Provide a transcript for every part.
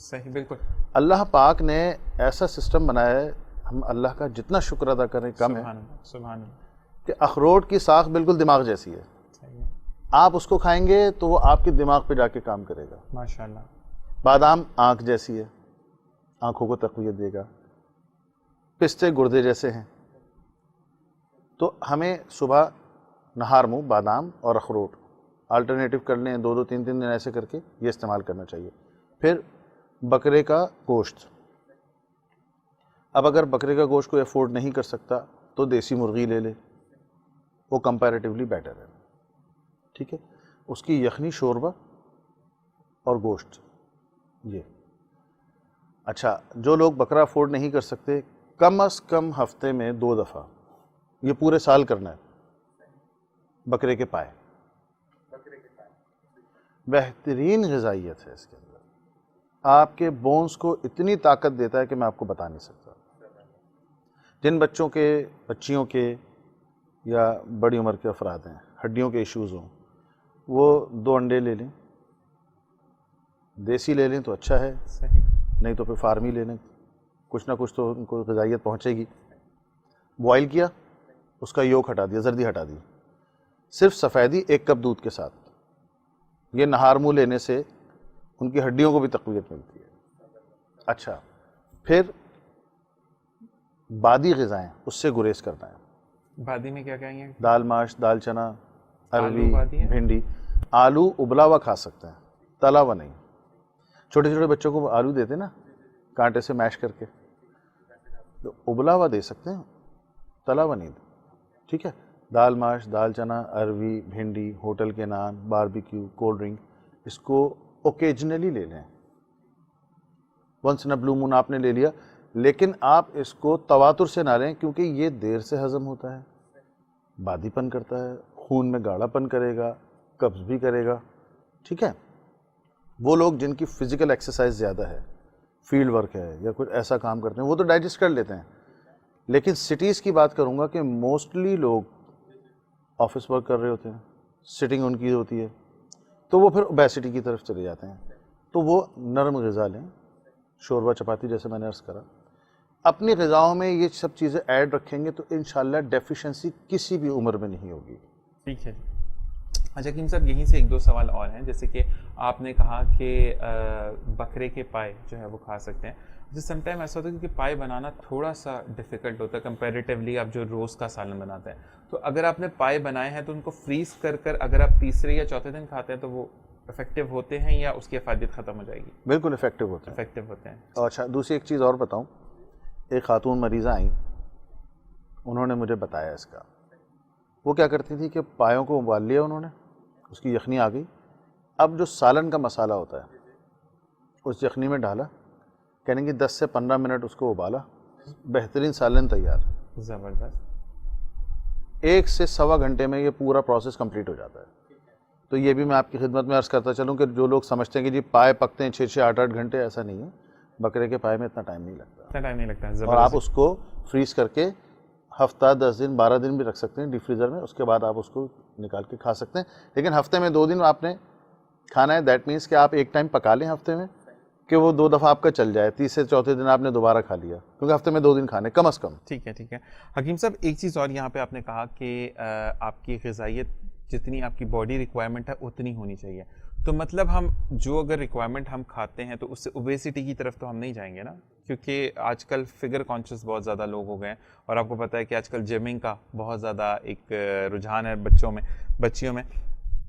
صحیح، بالکل. اللہ پاک نے ایسا سسٹم بنایا ہے, ہم اللہ کا جتنا شکر ادا کریں کم ہے, سبحان اللہ. کہ اخروٹ کی ساخ بالکل دماغ جیسی ہے. آپ اس کو کھائیں گے تو وہ آپ کے دماغ پہ جا کے کام کرے گا. ماشاءاللہ. بادام آنکھ جیسی ہے, آنکھوں کو تقویت دے گا. پستے گردے جیسے ہیں. تو ہمیں صبح نہار منہ بادام اور اخروٹ آلٹرنیٹو کر لیں, 2-3 دن ایسے کر کے یہ استعمال کرنا چاہیے. پھر بکرے کا گوشت, اب اگر بکرے کا گوشت کوئی افورڈ نہیں کر سکتا تو دیسی مرغی لے لے, وہ کمپیریٹیولی بیٹر ہے. ٹھیک ہے, اس کی یخنی شوربہ اور گوشت یہ. اچھا, جو لوگ بکرا افورڈ نہیں کر سکتے, کم از کم ہفتے میں 2 دفعہ, یہ پورے سال کرنا ہے, بکرے کے پائے. بہترین غذائیت ہے اس کے اندر, آپ کے بونز کو اتنی طاقت دیتا ہے کہ میں آپ کو بتا نہیں سکتا. جن بچوں کے, بچیوں کے یا بڑی عمر کے افراد ہیں, ہڈیوں کے ایشوز ہوں, وہ 2 انڈے لے لیں, دیسی لے لیں تو اچھا ہے, صحیح, نہیں تو پھر فارمی لے لیں, کچھ نہ کچھ تو ان کو غذائیت پہنچے گی. بوائل کیا, اس کا یولک ہٹا دیا, زردی ہٹا دی, صرف سفیدی 1 کپ دودھ کے ساتھ. یہ نہار منہ لینے سے ان کی ہڈیوں کو بھی تقویت ملتی ہے. اچھا, پھر بادی غذائیں, اس سے گریز کرنا ہے. بادی میں کیا کہیں گے؟ دال ماش, دال چنا, آلو اروی, بادی ہے؟ بھنڈی. آلو ابلا ہوا کھا سکتے ہیں, تلا ہوا نہیں. چھوٹے چھوٹے بچوں کو آلو دیتے نا کانٹے سے میش کر کے, تو ابلا ہوا دے سکتے ہیں, تلا ہوا نہیں. ٹھیک ہے, دال ماش, دال چنا, اروی, بھنڈی, ہوٹل کے نان, باربیکیو, کولڈ ڈرنک, اس کو اوکیجنلی لے لیں. ونس ان بلو مون آپ نے لے لیا, لیکن آپ اس کو تواتر سے نہ لیں, کیونکہ یہ دیر سے ہضم ہوتا ہے, بادی پن کرتا ہے, خون میں گاڑھا پن کرے گا, قبض بھی کرے گا. ٹھیک ہے, وہ لوگ جن کی فزیکل ایکسرسائز زیادہ ہے, فیلڈ ورک ہے یا کچھ ایسا کام کرتے ہیں, وہ تو ڈائجسٹ کر لیتے ہیں. لیکن سٹیز کی بات کروں گا کہ موسٹلی لوگ آفس ورک کر رہے ہوتے ہیں, سٹنگ ان کی ہوتی ہے, تو وہ پھر اوبیسٹی کی طرف چلے جاتے ہیں. تو وہ نرم غذا لیں, شوربہ چپاتی جیسے میں نے عرض کرا. اپنی غذاؤں میں یہ سب چیزیں ایڈ رکھیں گے تو انشاءاللہ ڈیفیشنسی کسی بھی عمر میں نہیں ہوگی. ٹھیک ہے. اچھا حکیم صاحب, یہیں سے 1-2 سوال اور ہیں. جیسے کہ آپ نے کہا کہ بکرے کے پائے جو ہے وہ کھا سکتے ہیں. جس سم ٹائم ایسا ہوتا ہے کہ پائے بنانا تھوڑا سا ڈیفیکلٹ ہوتا ہے کمپیریٹیولی آپ جو روز کا سالن بناتے ہیں. تو اگر آپ نے پائے بنائے ہیں تو ان کو فریز کر اگر آپ تیسرے یا چوتھے دن کھاتے ہیں تو وہ افیکٹو ہوتے ہیں یا اس کی افادیت ختم ہو جائے گی؟ بالکل افیکٹو ہوتے ہیں. افیکٹو ہوتے ہیں. اچھا, دوسری ایک چیز اور بتاؤں. ایک خاتون مریضہ آئیں, انہوں نے مجھے بتایا اس کا. وہ کیا کرتی تھی کہ پایوں کو ابال لیا انہوں نے, اس کی یخنی آ گئی. اب جو سالن کا مسالہ ہوتا ہے اس یخنی میں ڈالا, کہنے کی 10 سے 15 منٹ اس کو ابالا, بہترین سالن تیار. زبردست. 1 سے 1.25 گھنٹے میں یہ پورا پروسیس کمپلیٹ ہو جاتا ہے. تو یہ بھی میں آپ کی خدمت میں عرض کرتا چلوں کہ جو لوگ سمجھتے ہیں کہ جی پائے پکتے ہیں 6-6, 8-8 گھنٹے, ایسا نہیں ہے. بکرے کے پائے میں اتنا ٹائم نہیں لگتا. اتنا ٹائم نہیں لگتا ہے. اور آپ اس کو فریز کر کے ہفتہ, 10 دن, 12 دن بھی رکھ سکتے ہیں ڈیپ فریزر میں. اس کے بعد آپ اس کو نکال کے کھا سکتے ہیں. لیکن ہفتے میں 2 دن آپ نے کھانا ہے. دیٹ مینس کہ آپ ایک ٹائم پکا لیں ہفتے میں, کہ وہ 2 دفعہ آپ کا چل جائے. تیسرے چوتھے دن آپ نے دوبارہ کھا لیا, کیونکہ ہفتے میں 2 دن کھانے کم از کم. ٹھیک ہے. ٹھیک ہے حکیم صاحب, ایک چیز اور یہاں پہ آپ نے کہا کہ آپ کی غذائیت جتنی آپ کی باڈی ریکوائرمنٹ ہے اتنی ہونی چاہیے. تو مطلب ہم جو اگر ریکوائرمنٹ ہم کھاتے ہیں تو اس سے اوبیسٹی کی طرف تو ہم نہیں جائیں گے نا, کیونکہ آج کل فگر کانشیس بہت زیادہ لوگ ہو گئے ہیں. اور آپ کو پتہ ہے کہ آج کل جمنگ کا بہت زیادہ ایک رجحان ہے بچوں میں, بچیوں میں.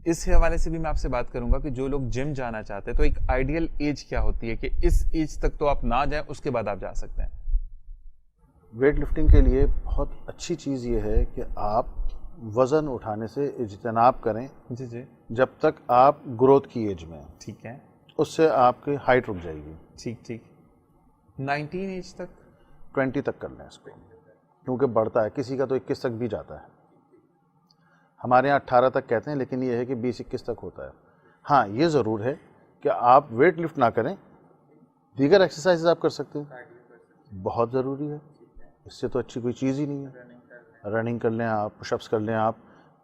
اس حوالے سے بھی میں آپ سے بات کروں گا کہ جو لوگ جم جانا چاہتے ہیں تو ایک آئیڈیل ایج کیا ہوتی ہے کہ اس ایج تک تو آپ نہ جائیں, اس کے بعد آپ جا سکتے ہیں؟ ویٹ لفٹنگ کے لیے بہت اچھی چیز یہ ہے کہ آپ وزن اٹھانے سے اجتناب کریں. جی جی. جب تک آپ گروتھ کی ایج میں. ٹھیک ہے. اس سے آپ کی ہائٹ رک جائے گی. ٹھیک ٹھیک. 19 ایج تک, 20 تک کر لیں اس کو, کیونکہ بڑھتا ہے. کسی کا تو 21 تک بھی جاتا ہے. ہمارے یہاں 18 تک کہتے ہیں, لیکن یہ ہے کہ 20-21 تک ہوتا ہے. ہاں, یہ ضرور ہے کہ آپ ویٹ لفٹ نہ کریں, دیگر ایکسرسائز آپ کر سکتے ہیں, بہت ضروری ہے. اس سے تو اچھی کوئی چیز ہی نہیں ہے. رننگ کر لیں آپ, پش اپس کر لیں آپ.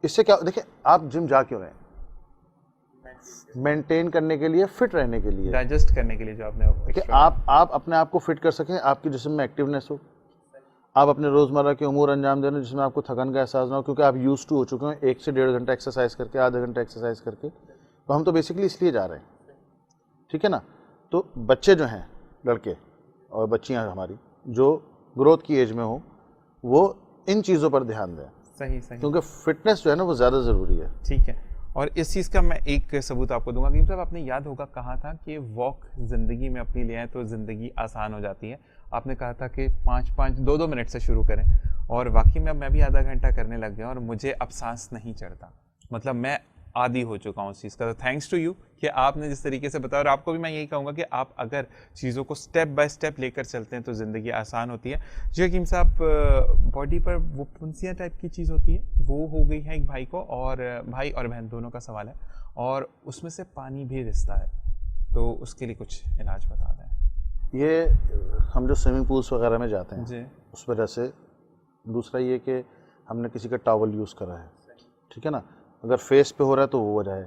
اس سے کیا, دیکھیں آپ جم جا کیوں رہے ہیں, مینٹین کرنے کے لیے, فٹ رہنے کے لیے, ڈائجسٹ کرنے کے لیے جو آپ نے کہ آپ اپنے آپ کو فٹ کر سکیں, آپ کے جسم میں ایکٹیونیس ہو, آپ اپنے روزمرہ کے امور انجام دے رہے ہیں جس میں آپ کو تھکن کا احساس نہ ہو, کیونکہ آپ یوز ٹو ہو چکے ہیں 1 سے 1.5 گھنٹہ ایکسرسائز کر کے, آدھا گھنٹہ ایکسرسائز کر کے. تو ہم تو بیسکلی اس لیے جا رہے ہیں, ٹھیک ہے نا. تو بچے جو ہیں, لڑکے اور بچیاں ہماری جو گروتھ کی ایج میں ہوں, وہ ان چیزوں پر دھیان دیں. صحیح, کیونکہ فٹنس جو ہے نا وہ زیادہ ضروری ہے. ٹھیک ہے. اور اس چیز کا میں ایک ثبوت آپ کو دوں گا کہ صاحب آپ نے یاد ہوگا کہا تھا کہ واک زندگی میں اپنی لے آئیں تو زندگی آسان ہو جاتی ہے. آپ نے کہا تھا کہ 2 منٹ سے شروع کریں, اور واقعی میں بھی آدھا گھنٹہ کرنے لگ گیا اور مجھے اب سانس نہیں چڑھتا, مطلب میں عادی ہو چکا ہوں اس چیز کا. تو تھینکس ٹو یو کہ آپ نے جس طریقے سے بتایا, اور آپ کو بھی میں یہی کہوں گا کہ آپ اگر چیزوں کو سٹیپ بائی سٹیپ لے کر چلتے ہیں تو زندگی آسان ہوتی ہے. جی حکیم صاحب, باڈی پر وہ پھنسیاں ٹائپ کی چیز ہوتی ہے, وہ ہو گئی ہے ایک بھائی کو, اور بھائی اور بہن دونوں کا سوال ہے, اور اس میں سے پانی بھی رستا ہے, تو اس کے لیے کچھ علاج بتا دیں. یہ ہم جو سوئمنگ پولس وغیرہ میں جاتے ہیں جی, اس وجہ سے. دوسرا یہ کہ ہم نے کسی کا ٹاول یوز کرا ہے, ٹھیک ہے نا, اگر فیس پہ ہو رہا ہے تو وہ وجہ ہے.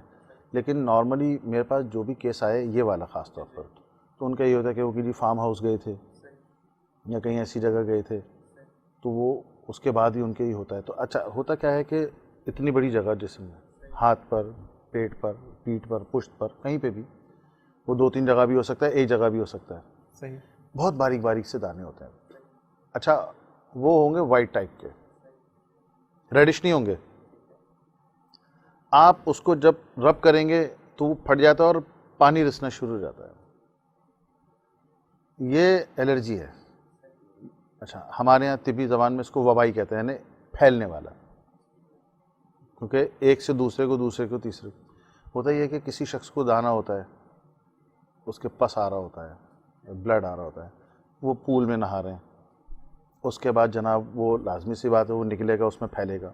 لیکن نارملی میرے پاس جو بھی کیس آئے یہ والا خاص طور پر, تو ان کا یہ ہوتا ہے کہ وہ کسی فارم ہاؤس گئے تھے یا کہیں ایسی جگہ گئے تھے, تو وہ اس کے بعد ہی ان کے ہی ہوتا ہے. تو اچھا ہوتا کیا ہے کہ اتنی بڑی جگہ جسم میں, ہاتھ پر, پیٹ پر, پیٹھ پر, پشت پر, کہیں پہ بھی, وہ 2-3 جگہ بھی ہو سکتا ہے, ایک جگہ بھی ہو سکتا ہے. صحیح, بہت باریک باریک سے دانے ہوتے ہیں. اچھا وہ ہوں گے وائٹ ٹائپ کے, ریڈش نہیں ہوں گے. آپ اس کو جب رب کریں گے تو وہ پھٹ جاتا ہے اور پانی رسنا شروع ہو جاتا ہے. یہ الرجی ہے. اچھا ہمارے یہاں طبی زبان میں اس کو وبائی کہتے ہیں, یعنی پھیلنے والا, کیونکہ ایک سے دوسرے کو, دوسرے کو تیسرے کو. ہوتا یہ ہے کہ کسی شخص کو دانا ہوتا ہے, اس کے پس آ رہا ہوتا ہے, بلڈ آ رہا ہوتا ہے, وہ پول میں نہا رہے ہیں, اس کے بعد جناب وہ لازمی سی بات ہے وہ نکلے گا, اس میں پھیلے گا,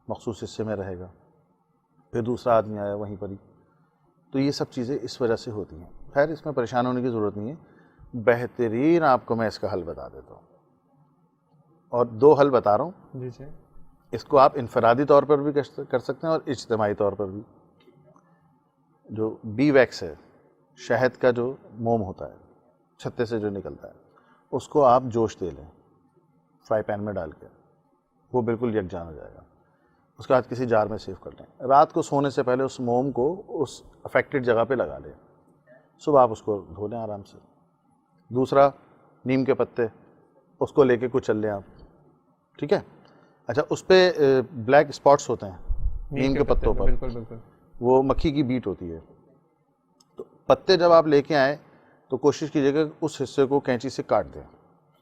مخصوص حصے میں رہے گا, پھر دوسرا آدمی آیا وہیں پر ہی. تو یہ سب چیزیں اس وجہ سے ہوتی ہیں. خیر اس میں پریشان ہونے کی ضرورت نہیں ہے, بہترین آپ کو میں اس کا حل بتا دیتا ہوں, اور 2 حل بتا رہا ہوں. جی جی, اس کو آپ انفرادی طور پر بھی کر سکتے ہیں اور اجتماعی طور پر بھی. جو بی ویکس ہے, شہد کا جو موم ہوتا ہے چھتے سے جو نکلتا ہے, اس کو آپ جوش دے لیں فرائی پین میں ڈال کے, وہ بالکل یکجان ہو جائے گا. اس کے بعد کسی جار میں سیو کر لیں. رات کو سونے سے پہلے اس موم کو اس افیکٹڈ جگہ پہ لگا لیں, صبح آپ اس کو دھو لیں آرام سے. دوسرا نیم کے پتے, اس کو لے کے کچل لیں آپ, ٹھیک ہے. اچھا اس پہ بلیک اسپاٹس ہوتے ہیں نیم کے پتوں پر, بالکل بالکل, وہ مکھی کی بیٹ ہوتی ہے. تو پتے جب آپ لے کے آئیں تو کوشش کیجیے کہ اس حصے کو کینچی سے کاٹ دیں.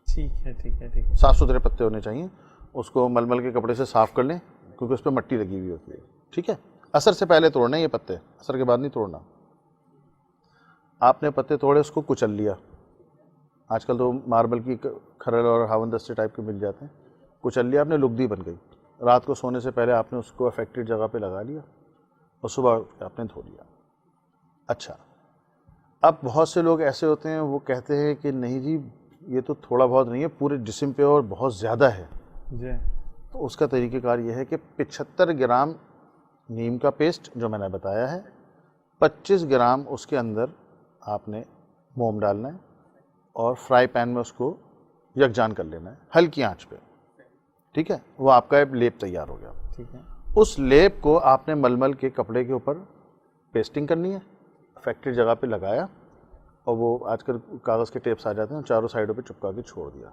ٹھیک ہے ٹھیک ہے ٹھیک ہے, صاف ستھرے پتے ہونے چاہیے. اس کو ململ کے کپڑے سے صاف کر لیں کیونکہ اس پہ مٹی لگی ہوئی ہوتی ہے, ٹھیک ہے. اثر سے پہلے توڑنا یہ پتے, اثر کے بعد نہیں توڑنا. آپ نے پتے توڑے, اس کو کچل لیا. آج کل تو ماربل کی کھرل اور ہاون دستے ٹائپ کے مل جاتے ہیں. کچل لیا آپ نے, لگدی بن گئی. رات کو سونے سے پہلے آپ نے اس کو افیکٹڈ جگہ پہ لگا لیا اور صبح آپ نے دھو لیا. اچھا اب بہت سے لوگ ایسے ہوتے ہیں وہ کہتے ہیں کہ نہیں جی یہ تو تھوڑا بہت نہیں ہے, پورے جسم پہ اور بہت زیادہ ہے. جی, تو اس کا طریقہ کار یہ ہے کہ 75 گرام نیم کا پیسٹ جو میں نے بتایا ہے, 25 گرام اس کے اندر آپ نے موم ڈالنا ہے اور فرائی پین میں اس کو یکجان کر لینا ہے ہلکی آنچ پہ, ٹھیک ہے. وہ آپ کا ایک لیپ تیار ہو گیا. ٹھیک ہے, اس لیپ کو آپ نے ململ کے کپڑے کے اوپر پیسٹنگ کرنی ہے, افیکٹڈ جگہ پہ لگایا, اور وہ آج کل کاغذ کے ٹیپس آ جاتے ہیں, چاروں سائڈوں پہ چپکا کے چھوڑ دیا.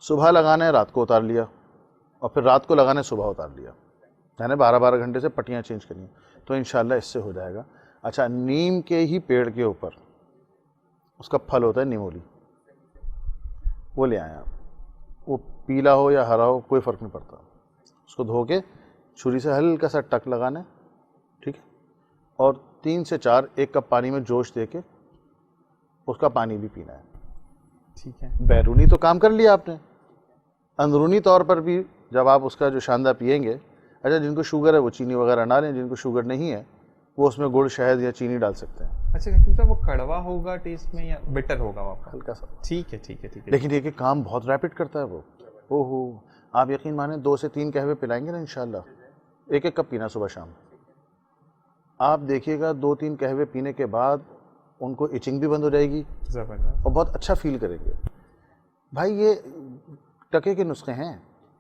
صبح لگانا ہے, رات کو اتار لیا, اور پھر رات کو لگانا ہے, صبح اتار لیا. یعنی 12 گھنٹے سے پٹیاں چینج کرنی, تو انشاءاللہ اس سے ہو جائے گا. اچھا نیم کے ہی پیڑ کے اوپر اس کا پھل ہوتا ہے نیمولی, وہ لے آئیں آپ. وہ پیلا ہو یا ہرا ہو کوئی فرق نہیں پڑتا. اس کو دھو کے چھری سے ہلکا سا ٹک لگانا ہے, ٹھیک ہے. اور 3 سے 4 1 کپ پانی میں جوش دے کے اس کا پانی بھی پینا ہے. ٹھیک ہے, بیرونی تو کام کر لیا آپ نے, اندرونی طور پر بھی جب آپ اس کا جو شاندہ پیئیں گے. اچھا جن کو شوگر ہے وہ چینی وغیرہ نہ لیں, جن کو شوگر نہیں ہے وہ اس میں گڑ, شہد یا چینی ڈال سکتے ہیں. اچھا حکیم صاحب وہ کڑوا ہوگا ٹیسٹ میں یا بیٹر ہوگا آپ کا؟ ہلکا سا. ٹھیک ہے ٹھیک ہے ٹھیک ہے. لیکن یہ کہ کام بہت ریپڈ کرتا ہے وہ. اوہو آپ یقین مانیں 2 سے 3 قہوے پلائیں گے نا انشاءاللہ, 1 کپ پینا صبح شام. آپ دیکھیے گا 2-3 قہوے پینے کے بعد ان کو ایچنگ بھی بند ہو جائے گی اور بہت اچھا فیل کریں گے. بھائی یہ ٹکے کے نسخے ہیں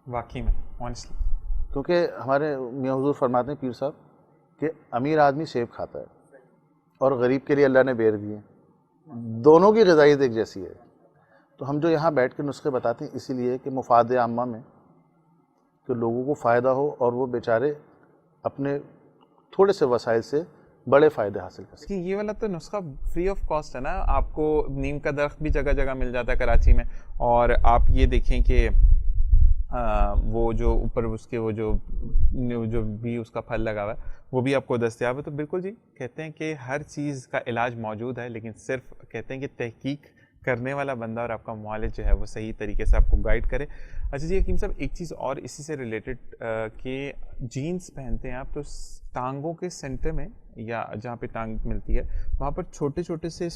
واقعی میں آنیسٹلی, کیونکہ ہمارے میاں حضور فرماتے ہیں پیر صاحب کہ امیر آدمی سیب کھاتا ہے اور غریب کے لیے اللہ نے بیر دیے, دونوں کی غذائیت ایک جیسی ہے. تو ہم جو یہاں بیٹھ کے نسخے بتاتے ہیں اسی لیے کہ مفاد عامہ میں کہ لوگوں کو فائدہ ہو اور وہ بیچارے اپنے تھوڑے سے وسائل سے بڑے فائدے حاصل کر سکیں. یہ والا تو نسخہ فری آف کاسٹ ہے نا, آپ کو نیم کا درخت بھی جگہ جگہ مل جاتا ہے کراچی میں, اور آپ یہ دیکھیں کہ وہ جو اوپر اس کے وہ جو بھی اس کا پھل لگا ہوا ہے وہ بھی آپ کو دستیاب ہے. تو بالکل جی کہتے ہیں کہ ہر چیز کا علاج موجود ہے, لیکن صرف کہتے ہیں کہ تحقیق کرنے والا بندہ اور آپ کا معالج جو ہے وہ صحیح طریقے سے آپ کو گائیڈ کرے. اچھا جی حکیم صاحب, ایک چیز اور اسی سے ریلیٹڈ کہ جینس پہنتے ہیں آپ تو ٹانگوں کے سینٹر میں یا جہاں پہ ٹانگ ملتی ہے وہاں پر چھوٹے چھوٹے سے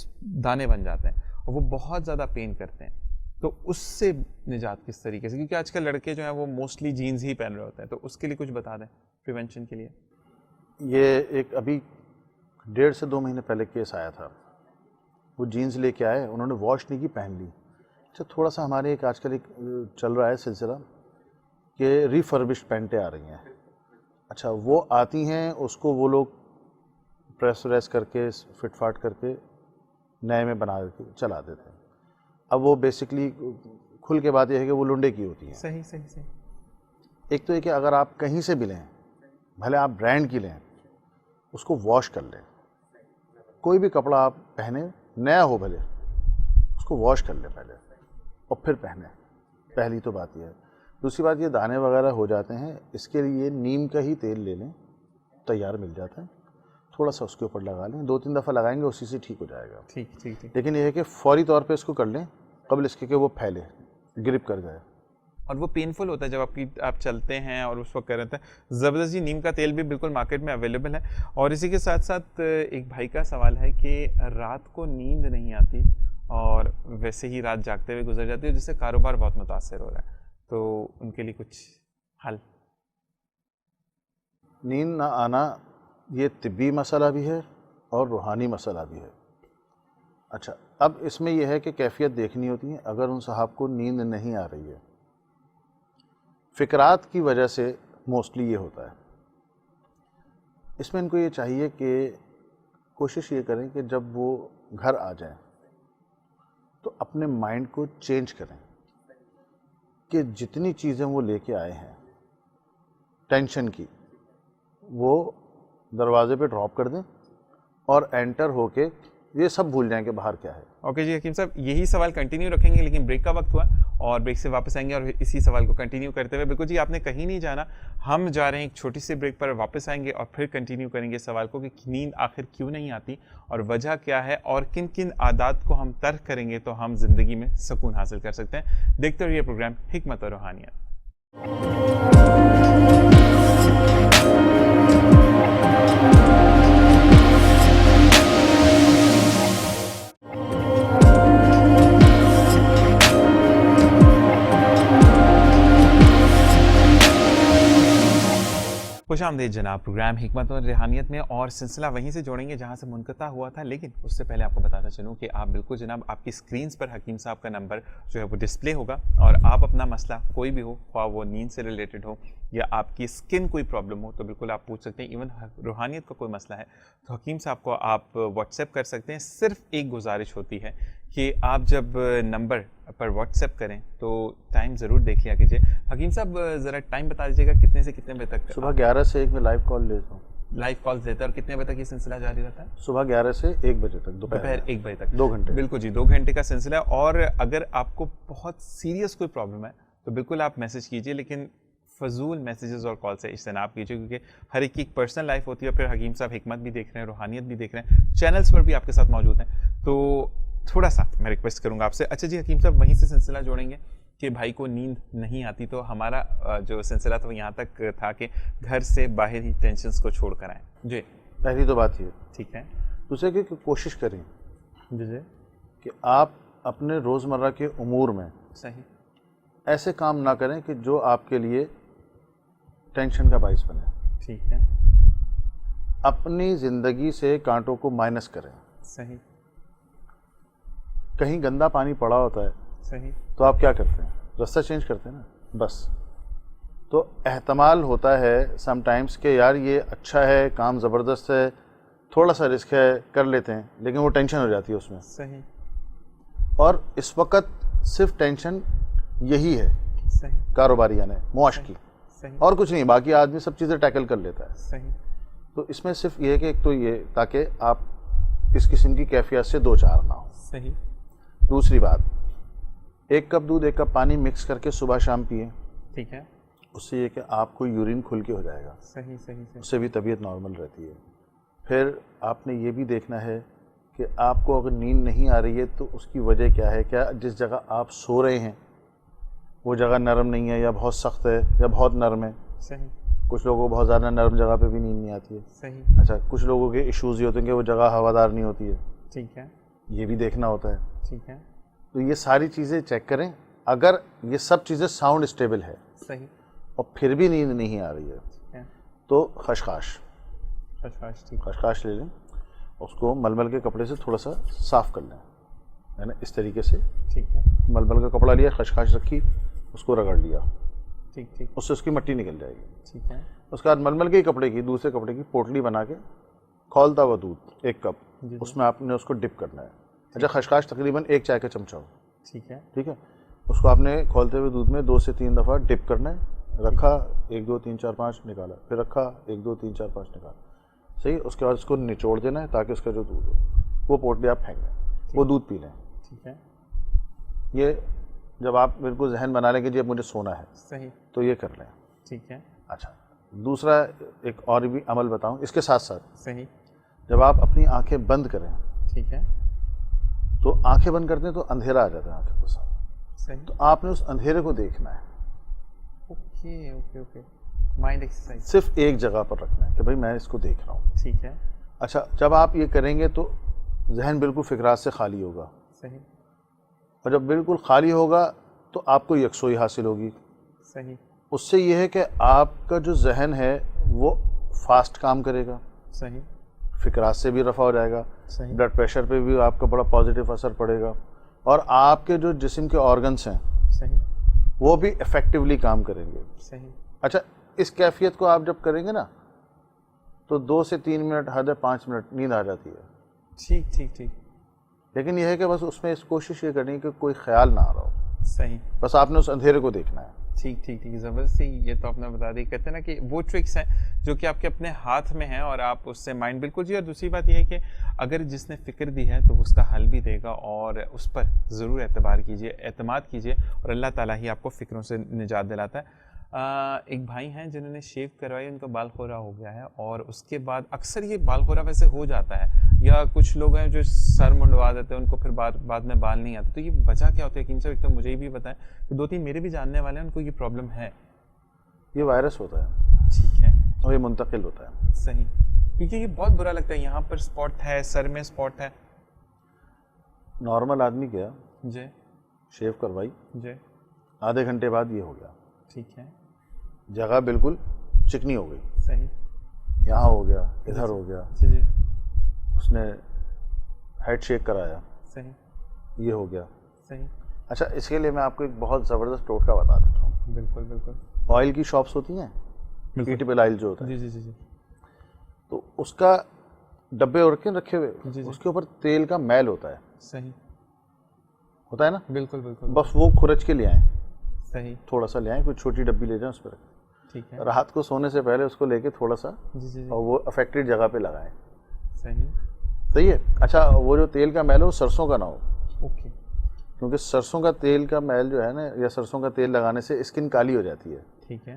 دانے بن جاتے ہیں اور وہ بہت زیادہ پین کرتے ہیں, تو اس سے نجات کس طریقے سے, کیونکہ آج کل لڑکے جو ہیں وہ موسٹلی جینز ہی پہن رہے ہوتے ہیں, تو اس کے لیے کچھ بتا دیں پریونشن کے لیے. یہ ایک ابھی 1.5 سے 2 مہینے پہلے کیس آیا تھا, وہ جینز لے کے آئے, انہوں نے واش نہیں کی, پہن لی. اچھا تھوڑا سا ہمارے ایک آج کل ایک چل رہا ہے سلسلہ کہ ریفربشڈ پینٹیں آ رہی ہیں. اچھا وہ آتی ہیں, اس کو وہ لوگ پریس وریس کر کے فٹ فاٹ کر کے نئے میں بنا کے چلا دیتے ہیں. اب وہ بیسکلی کھل کے بات یہ ہے کہ وہ لنڈے کی ہوتی ہیں. صحیح صحیح صحیح. ایک تو یہ کہ اگر آپ کہیں سے بھی لیں, بھلے آپ برانڈ کی لیں, اس کو واش کر لیں. کوئی بھی کپڑا آپ پہنیں, نیا ہو بھلے, اس کو واش کر لیں پہلے اور پھر پہنیں. پہلی تو بات یہ ہے. دوسری بات, یہ دانے وغیرہ ہو جاتے ہیں, اس کے لیے نیم کا ہی تیل لے لیں, تیار مل جاتا ہے, تھوڑا سا اس کے اوپر لگا لیں, 2-3 دفعہ لگائیں گے اسی سے ٹھیک ہو جائے گا. ٹھیک ٹھیک ٹھیک. لیکن یہ ہے کہ فوری طور پہ اس کو کر لیں قبل اس کے کہ وہ پھیلے, گرپ کر جائے. اور وہ پینفل ہوتا ہے جب آپ چلتے ہیں اور اس وقت کر رہے ہیں. زبردست جی, نیم کا تیل بھی بالکل مارکیٹ میں اویلیبل ہے. اور اسی کے ساتھ ساتھ ایک بھائی کا سوال ہے کہ رات کو نیند نہیں آتی اور ویسے ہی رات جاگتے ہوئے گزر جاتی ہے, جس سے کاروبار بہت متاثر ہو رہا ہے, تو ان کے لیے کچھ حل. نیند نہ آنا یہ طبی مسئلہ بھی ہے اور روحانی مسئلہ بھی ہے. اچھا اب اس میں یہ ہے کہ کیفیت دیکھنی ہوتی ہے. اگر ان صاحب کو نیند نہیں آ رہی ہے, فکرات کی وجہ سے موسٹلی یہ ہوتا ہے, اس میں ان کو یہ چاہیے کہ کوشش یہ کریں کہ جب وہ گھر آ جائیں تو اپنے مائنڈ کو چینج کریں کہ جتنی چیزیں وہ لے کے آئے ہیں ٹینشن کی, وہ دروازے پہ ڈراپ کر دیں اور انٹر ہو کے یہ سب بھول جائیں کہ باہر کیا ہے. اوکے جی حکیم صاحب, یہی سوال کنٹینیو رکھیں گے, لیکن بریک کا وقت ہوا اور بریک سے واپس آئیں گے اور اسی سوال کو کنٹینیو کرتے ہوئے. بالکل جی, آپ نے کہیں نہیں جانا, ہم جا رہے ہیں ایک چھوٹی سی بریک پر, واپس آئیں گے اور پھر کنٹینیو کریں گے سوال کو کہ نیند آخر کیوں نہیں آتی اور وجہ کیا ہے, اور کن کن عادات کو ہم ترک کریں گے تو ہم زندگی میں سکون حاصل کر سکتے ہیں. دیکھتے رہیے پروگرام حکمت اور روحانیت. خوش آمدید جناب پروگرام حکمت اور روحانیت میں, اور سلسلہ وہیں سے جوڑیں گے جہاں سے منقطع ہوا تھا. لیکن اس سے پہلے آپ کو بتاتا چلوں کہ آپ بالکل جناب آپ کی اسکرینس پر حکیم صاحب کا نمبر جو ہے وہ ڈسپلے ہوگا, اور آپ اپنا مسئلہ کوئی بھی ہو, خواہ وہ نیند سے ریلیٹڈ ہو یا آپ کی اسکن کوئی پرابلم ہو, تو بالکل آپ پوچھ سکتے ہیں. ایون روحانیت کا کوئی مسئلہ ہے تو حکیم صاحب کو آپ واٹس ایپ کر سکتے ہیں. صرف ایک گزارش ہوتی ہے کہ آپ جب نمبر پر واٹس ایپ کریں تو ٹائم ضرور دیکھ لیا کیجیے. حکیم صاحب ذرا ٹائم بتا دیجیے گا کتنے سے کتنے بجے تک؟ صبح 11 سے 1 میں لائیو کال لیتا ہوں. لائیو کالز دیتا ہے, اور کتنے بجے تک یہ سلسلہ جاری رہتا ہے؟ صبح 11 سے 1 بجے تک, دوپہر 1 بجے تک, 2 گھنٹے. بالکل جی, 2 گھنٹے کا سلسلہ. اور اگر آپ کو بہت سیریس کوئی پرابلم ہے تو بالکل آپ میسج کیجیے, لیکن فضول میسیجز اور کال سے اجتناب کیجیے, کیونکہ ہر ایک کی ایک پرسنل لائف ہوتی ہے. پھر حکیم صاحب حکمت بھی دیکھ رہے ہیں, روحانیت بھی دیکھ رہے ہیں, چینلز پر بھی آپ کے ساتھ موجود ہیں, تو تھوڑا سا میں ریکویسٹ کروں گا آپ سے. اچھا جی حکیم صاحب, وہیں سے سلسلہ جوڑیں گے کہ بھائی کو نیند نہیں آتی, تو ہمارا جو سلسلہ تھا وہ یہاں تک تھا کہ گھر سے باہر ہی ٹینشنز کو چھوڑ کر آئیں. جی پہلی تو بات یہ ٹھیک ہے. دوسرے کہ کوشش کریں جی جی کہ آپ اپنے روزمرہ کے امور میں صحیح ایسے کام نہ کریں کہ جو آپ کے لیے ٹینشن کا باعث بنے. ٹھیک ہے. اپنی زندگی سے کانٹوں کو مائنس کریں. صحیح. کہیں گندا پانی پڑا ہوتا ہے صحیح. تو آپ کیا کرتے ہیں؟ راستہ چینج کرتے ہیں نا بس. تو احتمال ہوتا ہے سم ٹائمز کہ یار یہ اچھا ہے, کام زبردست ہے, تھوڑا سا رسک ہے, کر لیتے ہیں, لیکن وہ ٹینشن ہو جاتی ہے اس میں. صحیح. اور اس وقت صرف ٹینشن یہی ہے صحیح. کاروباریہ نے, معاش کی, صحیح. اور کچھ نہیں. باقی آدمی سب چیزیں ٹیکل کر لیتا ہے. صحیح. تو اس میں صرف یہ ہے کہ ایک تو یہ تاکہ آپ اس قسم کی کیفیت سے دو چار نہ ہو. صحیح. دوسری بات, 1 کپ دودھ 1 کپ پانی مکس کر کے صبح شام پئیں. ٹھیک ہے. اس سے یہ کہ آپ کو یورین کھل کے ہو جائے گا. صحیح. صحیح. اس سے بھی طبیعت نارمل رہتی ہے. پھر آپ نے یہ بھی دیکھنا ہے کہ آپ کو اگر نیند نہیں آ رہی ہے تو اس کی وجہ کیا ہے. کیا جس جگہ آپ سو رہے ہیں وہ جگہ نرم نہیں ہے, یا بہت سخت ہے, یا بہت نرم ہے. صحیح. کچھ لوگوں کو بہت زیادہ نرم جگہ پہ بھی نیند نہیں آتی ہے. صحیح. اچھا, کچھ لوگوں کے ایشوز یہ ہوتے ہیں کہ وہ جگہ ہوادار نہیں ہوتی ہے. ٹھیک ہے. یہ بھی دیکھنا ہوتا ہے. ٹھیک ہے. تو یہ ساری چیزیں چیک کریں. اگر یہ سب چیزیں ساؤنڈ اسٹیبل ہے صحیح. اور پھر بھی نیند نہیں آ رہی ہے ٹھیک ہے. تو خشخاش ٹھیک. خشخاش لے لیں, اس کو ململ کے کپڑے سے تھوڑا سا صاف کر لیں, ہے نا, اس طریقے سے. ٹھیک ہے. ململ کا کپڑا لیا, خشخاش رکھی, اس کو رگڑ لیا, ٹھیک. ٹھیک. اس سے اس کی مٹی نکل جائے گی. ٹھیک ہے. اس کے بعد ململ کے کپڑے کی, دوسرے کپڑے کی پوٹلی بنا کے کھولتا ہوا دودھ 1 کپ, اس میں آپ نے اس کو ڈپ کرنا ہے. اچھا, خشخاش تقریباً 1 چائے کا چمچہ ہو. ٹھیک ہے. ٹھیک ہے. اس کو آپ نے کھولتے ہوئے دودھ میں 2 سے 3 دفعہ ڈپ کرنا ہے. رکھا, 1 2 3 4 5 نکالا, پھر رکھا, 1 2 3 4 5 نکالا. صحیح. اس کے بعد اس کو نچوڑ دینا ہے تاکہ اس کا جو دودھ ہو وہ پوٹلی آپ پھینک لیں, وہ دودھ پی لیں. ٹھیک ہے. یہ جب آپ بالکل ذہن بنا لیں کہ جی اب مجھے سونا ہے صحیح. تو یہ کر لیں. ٹھیک ہے. اچھا, دوسرا ایک اور بھی عمل بتاؤں اس کے ساتھ ساتھ. صحیح. جب آپ اپنی آنکھیں بند کریں, ٹھیک ہے, تو آنکھیں بند کرتے ہیں تو اندھیرا آ جاتا ہے آنکھوں کے ساتھ. صحیح. تو آپ نے اس اندھیرے کو دیکھنا ہے. Okay okay okay. Mind exercise. صرف ایک جگہ پر رکھنا ہے کہ بھائی میں اس کو دیکھ رہا ہوں. ٹھیک ہے. اچھا, جب آپ یہ کریں گے تو ذہن بالکل فکرات سے خالی ہوگا, صحیح. اور جب بالکل خالی ہوگا تو آپ کو یکسوئی حاصل ہوگی. صحیح. اس سے یہ ہے کہ آپ کا جو ذہن ہے وہ فاسٹ کام کرے گا, صحیح. فکرات سے بھی رفع ہو جائے گا, صحیح. بلڈ پریشر پہ بھی آپ کا بڑا پازیٹیو اثر پڑے گا, اور آپ کے جو جسم کے آرگنس ہیں صحیح. وہ بھی افیکٹولی کام کریں گے. صحیح. اچھا, اس کیفیت کو آپ جب کریں گے نا تو 2 سے 3 منٹ, حد ہے 5 منٹ نیند آ جاتی ہے. ٹھیک ٹھیک ٹھیک. لیکن یہ ہے کہ بس اس میں اس کوشش یہ کرنی ہے کہ کوئی خیال نہ آ رہا ہو. صحیح. بس آپ نے اس اندھیرے کو دیکھنا ہے. ٹھیک ٹھیک ٹھیک. زبردستی. یہ تو آپ نے بتا دی. کہتے ہیں نا کہ وہ ٹرکس ہیں جو کہ آپ کے اپنے ہاتھ میں ہیں اور آپ اس سے مائنڈ بالکل جی. اور دوسری بات یہ ہے کہ اگر جس نے فکر دی ہے تو اس کا حل بھی دے گا, اور اس پر ضرور اعتبار کیجیے, اعتماد کیجیے, اور اللہ تعالیٰ ہی آپ کو فکروں سے نجات دلاتا ہے. ایک بھائی ہیں جنہوں نے شیو کروائی, ان کا بال خورا ہو گیا ہے, اور اس کے بعد اکثر یہ بال خورا ویسے ہو جاتا ہے, یا کچھ لوگ ہیں جو سر منڈوا دیتے ہیں ان کو پھر بعد میں بال نہیں آتے. تو یہ وجہ کیا ہوتی ہے حکیم صاحب؟ ایک تو مجھے بھی بتائیں کہ 2 3 میرے بھی جاننے والے ہیں ان کو یہ پرابلم ہے. یہ وائرس ہوتا ہے. ٹھیک ہے. اور یہ منتقل ہوتا ہے. صحیح. کیونکہ یہ بہت برا لگتا ہے, یہاں پر اسپاٹ ہے, سر میں اسپاٹ ہے. نارمل آدمی کیا, جی شیو کروائی, جی, آدھے گھنٹے بعد یہ ہو گیا. ٹھیک ہے. جگہ بالکل چکنی ہو گئی. صحیح. یہاں ہو گیا, ادھر ہو گیا. جی جی. اس نے ہیڈ شیک کرایا, صحیح. یہ ہو گیا. صحیح. اچھا, اس کے لیے میں آپ کو ایک بہت زبردست ٹوٹکا بتا دیتا ہوں. بالکل بالکل. آئل کی شاپس ہوتی ہیں, ایٹیبل آئل جو ہوتا ہے, جی جی جی جی, تو اس کا ڈبے اور کے رکھے ہوئے, جی جی, اس کے اوپر تیل کا میل ہوتا ہے. صحیح. ہوتا ہے نا. بالکل بالکل. بس وہ کھرچ کے لے آئیں, صحیح. تھوڑا سا لے آئیں, کوئی چھوٹی ڈبی لے جائیں, اس پہ رکھیں. ٹھیک ہے. رات کو سونے سے پہلے اس کو لے کے تھوڑا سا, جی جی جی, اور وہ افیکٹڈ جگہ پہ لگائیں. صحیح. صحیح ہے. اچھا, وہ جو تیل کا میل ہو سرسوں کا نہ ہو, اوکے, کیونکہ سرسوں کا تیل کا میل جو ہے نا, یا سرسوں کا تیل لگانے سے اسکن کالی ہو جاتی ہے. ٹھیک ہے.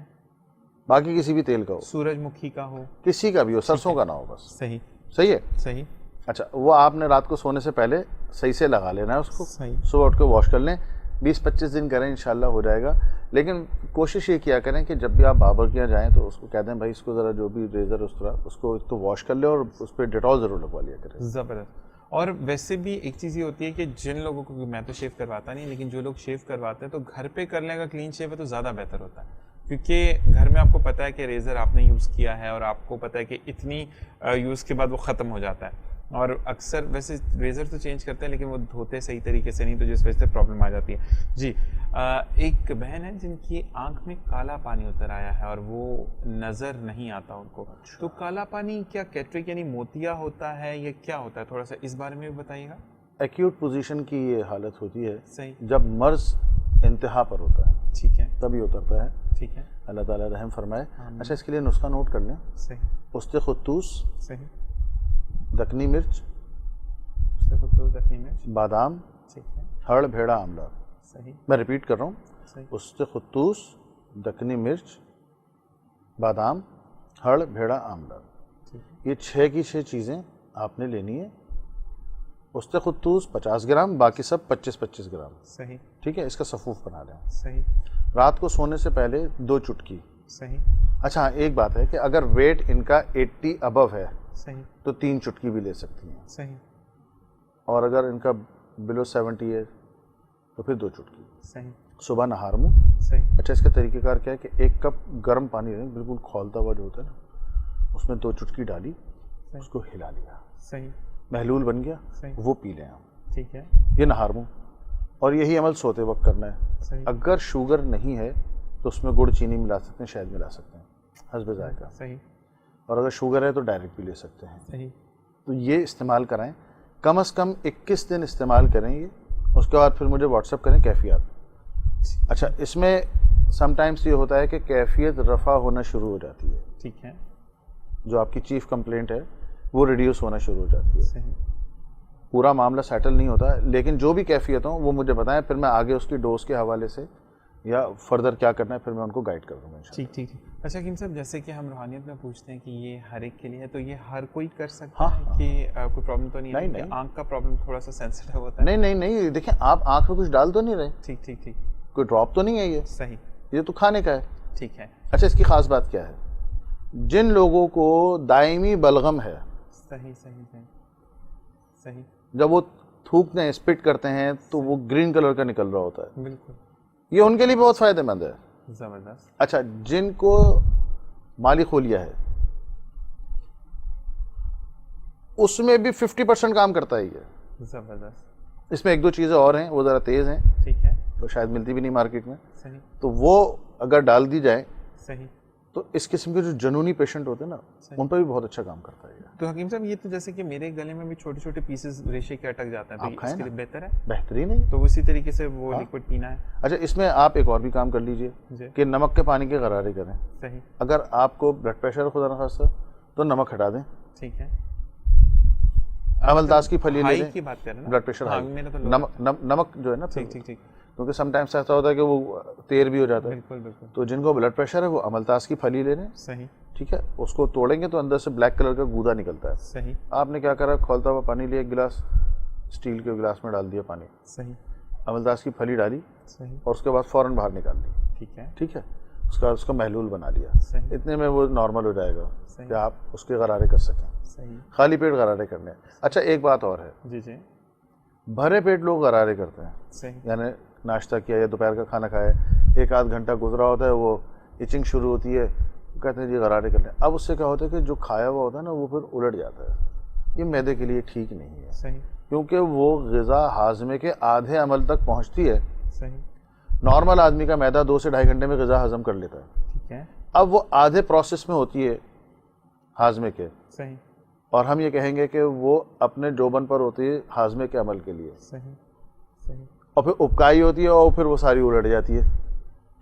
باقی کسی بھی تیل کا ہو, سورج مکھی کا ہو, کسی کا بھی ہو, سرسوں کا نہ ہو بس. صحیح. صحیح ہے. صحیح. اچھا, وہ آپ نے رات کو سونے سے پہلے صحیح سے لگا لینا ہے اس کو. صحیح. صبح اٹھ کے واش کر لیں, 20-25 دن کریں, انشاءاللہ ہو جائے گا. لیکن کوشش یہ کیا کریں کہ جب بھی آپ باربر کے یہاں جائیں تو اس کو کہہ دیں بھائی اس کو ذرا جو بھی ریزر اس طرح اس کو تو واش کر لے, اور اس پہ ڈیٹول ضرور لگوا لیا کریں. زبردست. اور ویسے بھی ایک چیز یہ ہوتی ہے کہ جن لوگوں کو, میں تو شیو کرواتا نہیں, لیکن جو لوگ شیو کرواتے ہیں تو گھر پہ کر لیں, اگر کلین شیو ہے تو زیادہ بہتر ہوتا ہے. کیونکہ گھر میں آپ کو پتہ ہے کہ ریزر آپ نے یوز کیا ہے اور آپ کو پتہ ہے کہ اتنی یوز کے بعد وہ ختم ہو جاتا ہے، اور اکثر ویسے ریزر تو چینج کرتے ہیں لیکن وہ دھوتے صحیح طریقے سے نہیں، تو جس وجہ سے پرابلم آ جاتی ہے. جی ایک بہن ہے جن کی آنکھ میں کالا پانی اتر آیا ہے اور وہ نظر نہیں آتا ان کو، تو کالا پانی کیا کیٹریک یعنی موتیا ہوتا ہے یا کیا ہوتا ہے؟ تھوڑا سا اس بارے میں بھی بتائیے گا. ایکیوٹ پوزیشن کی یہ حالت ہوتی ہے صحیح. جب مرض انتہا پر ہوتا ہے، ٹھیک ہے. تبھی اترتا ہے. ٹھیک ہے. اللہ تعالیٰ رحم فرمائے. اچھا اس کے لیے نسخہ نوٹ کر لیں. صحیح. اُست خطوس، صحیح. دکنی مرچ، دکنی مرچ، بادام، ٹھیک ہے. ہڑ بھیڑا آملہ. صحیح. میں ریپیٹ کر رہا ہوں. صحیح. اُست خطوس، دکنی مرچ، بادام، ہڑ بھیڑا آملہ. یہ 6 کی 6 چیزیں آپ نے لینی ہے. اُست خطوس 50 گرام، باقی سب 25-25 گرام. صحیح. ٹھیک ہے، اس کا صفوف بنا لیں. صحیح. رات کو سونے سے پہلے 2 چٹکی. صحیح. اچھا ہاں ایک بات ہے کہ اگر ویٹ ان کا 80 ابو ہے صحیح. تو 3 چٹکی بھی لے سکتی ہیں، صحیح. اور اگر ان کا بلو 70 ہے تو پھر 2 چٹکی. صحیح. صبح نہار منہ. صحیح. اچھا اس کا طریقہ کار کیا ہے کہ 1 کپ گرم پانی لیں، بالکل کھولتا ہوا جو ہوتا ہے نا، اس میں 2 چٹکی ڈالی، اس کو ہلا لیا. صحیح. محلول بن گیا، صحیح. وہ پی لیں آپ. ٹھیک ہے. یہ نہار منہ. اور یہی عمل سوتے وقت کرنا ہے. صحیح. اگر شوگر نہیں ہے تو اس میں گڑ چینی ملا سکتے ہیں، شہد ملا سکتے ہیں حسب ذائقہ. صحیح. اور اگر شوگر ہے تو ڈائریکٹ بھی لے سکتے ہیں. صحیح. تو یہ استعمال کرائیں، کم از کم 21 دن استعمال کریں یہ. اس کے بعد پھر مجھے واٹس ایپ کریں کیفیات. اچھا اس میں سم ٹائمس یہ ہوتا ہے کہ کیفیت رفع ہونا شروع ہو جاتی ہے. ٹھیک ہے. جو آپ کی چیف کمپلینٹ ہے وہ ریڈیوس ہونا شروع ہو جاتی ہے. صحیح. پورا معاملہ سیٹل نہیں ہوتا، لیکن جو بھی کیفیت ہوں وہ مجھے بتائیں، پھر میں آگے اس کی ڈوز کے حوالے سے یا فردر کیا کرنا ہے پھر میں ان کو گائیڈ کر دوں گا. ٹھیک ٹھیک ٹھیک. اچھا حکیم صاحب، جیسے کہ ہم روحانیت میں پوچھتے ہیں کہ یہ ہر ایک کے لیے ہے، تو یہ ہر کوئی کر سکتا ہے کہ کوئی پرابلم تو نہیں ہے؟ نہیں. آنکھ کا پرابلم تھوڑا سا سینسٹیو ہوتا ہے. نہیں دیکھیں آپ آنکھ میں کچھ ڈال تو نہیں رہے. ٹھیک ٹھیک ٹھیک. کوئی ڈراپ تو نہیں ہے یہ. صحیح. یہ تو کھانے کا ہے. ٹھیک ہے. اچھا اس کی خاص بات کیا ہے؟ جن لوگوں کو دائمی بلغم ہے، صحیح صحیح صحیح صحیح، جب وہ تھوکتے ہیں اسپٹ کرتے ہیں تو وہ گرین کلر کا نکل رہا ہوتا ہے، بالکل یہ ان کے لیے بہت فائدہ مند ہے. زبردست. اچھا جن کو مالی خولیا ہے اس میں بھی 50% کام کرتا ہے یہ. زبردست. اس میں 1-2 چیزیں اور ہیں وہ ذرا تیز ہیں، ٹھیک ہے. تو شاید ملتی بھی نہیں مارکیٹ میں. صحیح. تو وہ اگر ڈال دی جائے صحیح. تو اس قسم کے جو جنونی پیشنٹ ہوتے ہیں نا ان پہ بھی بہت اچھا کام کرتا ہے. تو حکیم صاحب یہ تو جیسے کہ میرے گلے میں بھی چھوٹے چھوٹے پیسز ریشے کے اٹک جاتے ہیں، تو اس کے لیے بہتر ہے؟ بہترین ہے. تو اسی طریقے سے وہ لیکوڈ پینا ہے. اچھا اس میں آپ ایک اور بھی کام کر لیجئے کہ نمک کے پانی کے غرارے کریں. صحیح. اگر آپ کو بلڈ پریشر خدا نخواستہ تو نمک ہٹا دیں. ٹھیک ہے. عملتاس کی پھلی لے لیں. کی بات کر رہے ہیں بلڈ پریشر نمک جو ہے نا، ٹھیک ٹھیک ٹھیک، کیونکہ سم ٹائمس ایسا ہوتا ہے کہ وہ تیر بھی ہو جاتا ہے. بالکل بالکل. تو جن کو بلڈ پریشر ہے وہ عملتاس کی پھلی لے لیں. صحیح. ٹھیک ہے، اس کو توڑیں گے تو اندر سے بلیک کلر کا گودا نکلتا ہے. صحیح. آپ نے کیا کرا، کھولتا ہوا پانی لیا، 1 گلاس اسٹیل کے گلاس میں ڈال دیا پانی. صحیح. عملتاس کی پھلی ڈالی. صحیح. اور اس کے بعد فوراً باہر نکال لی. ٹھیک ہے. ٹھیک ہے، اس کا محلول بنا لیا. صحیح. اتنے میں وہ نارمل ہو جائے گا صحیح. کہ آپ اس کے غرارے کر سکیں. صحیح. خالی پیٹ غرارے کرنے ہیں. اچھا ایک بات اور ہے، جی جی، بھرے پیٹ لوگ غرارے کرتے ہیں. صحیح. یعنی ناشتہ کیا یا دوپہر کا کھانا کھایا، 1-8 گھنٹہ گزرا ہوتا ہے، وہ ایچنگ شروع ہوتی ہے، کہتے ہیں جی غرارے کر لیں. اب اس سے کیا ہوتا ہے کہ جو کھایا ہوا ہوتا ہے نا وہ پھر الٹ جاتا ہے. یہ معدے کے لیے ٹھیک نہیں ہے. صحیح. کیونکہ وہ غذا ہاضمے کے آدھے عمل تک پہنچتی ہے. صحیح. نارمل آدمی کا معدہ 2 سے 2.5 گھنٹے میں غذا ہضم کر لیتا ہے. ٹھیک ہے. اب وہ آدھے پروسیس میں ہوتی ہے ہاضمے کے، صحیح. اور ہم یہ کہیں گے کہ وہ اپنے جوبن پر ہوتی ہے ہاضمے کے عمل کے لیے. صحیح. صحیح. اور پھر اپکائی ہوتی ہے اور پھر وہ ساری الٹ جاتی ہے.